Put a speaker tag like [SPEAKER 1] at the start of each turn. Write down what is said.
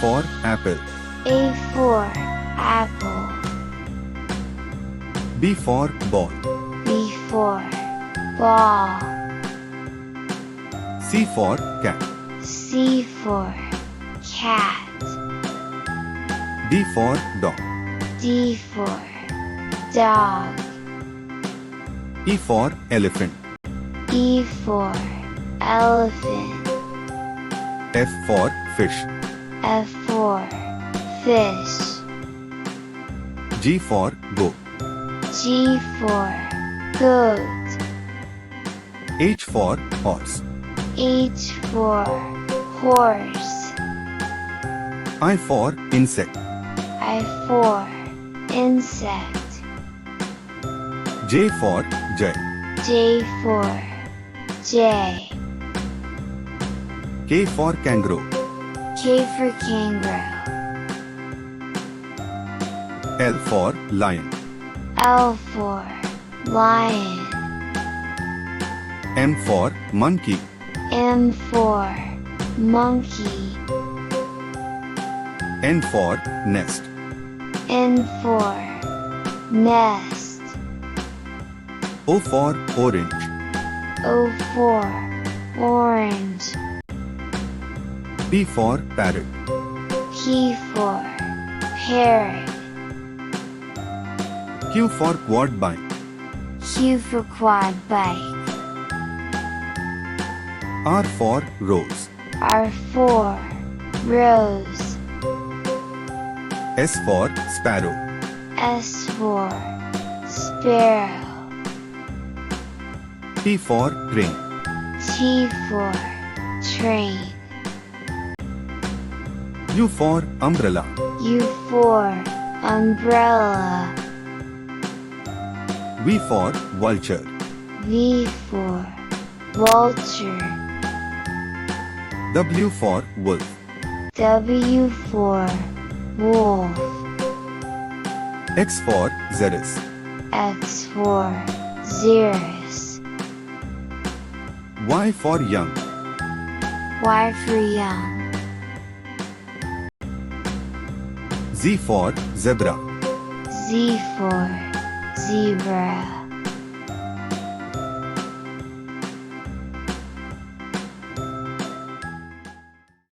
[SPEAKER 1] for apple.
[SPEAKER 2] A for apple.
[SPEAKER 1] B for ball.
[SPEAKER 2] B for ball.
[SPEAKER 1] C for cat.
[SPEAKER 2] C for cat.
[SPEAKER 1] D for dog.
[SPEAKER 2] D for dog.
[SPEAKER 1] E for elephant.
[SPEAKER 2] E for elephant.
[SPEAKER 1] F for fish.
[SPEAKER 2] F for fish.
[SPEAKER 1] G for goat.
[SPEAKER 2] G for goat.
[SPEAKER 1] H for horse.
[SPEAKER 2] H for horse.
[SPEAKER 1] I for insect.
[SPEAKER 2] I for insect.
[SPEAKER 1] J for jay.
[SPEAKER 2] J for jay.
[SPEAKER 1] K for kangaroo.
[SPEAKER 2] K for kangaroo.
[SPEAKER 1] L for lion.
[SPEAKER 2] L for lion.
[SPEAKER 1] M for monkey.
[SPEAKER 2] M for monkey.
[SPEAKER 1] N for nest.
[SPEAKER 2] N for nest.
[SPEAKER 1] O for orange.
[SPEAKER 2] O for orange.
[SPEAKER 1] P for parrot.
[SPEAKER 2] P for parrot.
[SPEAKER 1] Q for quad bike.
[SPEAKER 2] Q for quad bike.
[SPEAKER 1] R for rose.
[SPEAKER 2] R for rose.
[SPEAKER 1] S for sparrow.
[SPEAKER 2] S for sparrow.
[SPEAKER 1] T for train.
[SPEAKER 2] T for train.
[SPEAKER 1] U for umbrella.
[SPEAKER 2] U for umbrella.
[SPEAKER 1] V for vulture.
[SPEAKER 2] V for vulture.
[SPEAKER 1] W for wolf.
[SPEAKER 2] W for wolf.
[SPEAKER 1] X for xeris.
[SPEAKER 2] X for xeris.
[SPEAKER 1] Y for young.
[SPEAKER 2] Y for young.
[SPEAKER 1] Z for zebra.
[SPEAKER 2] Z for zebra.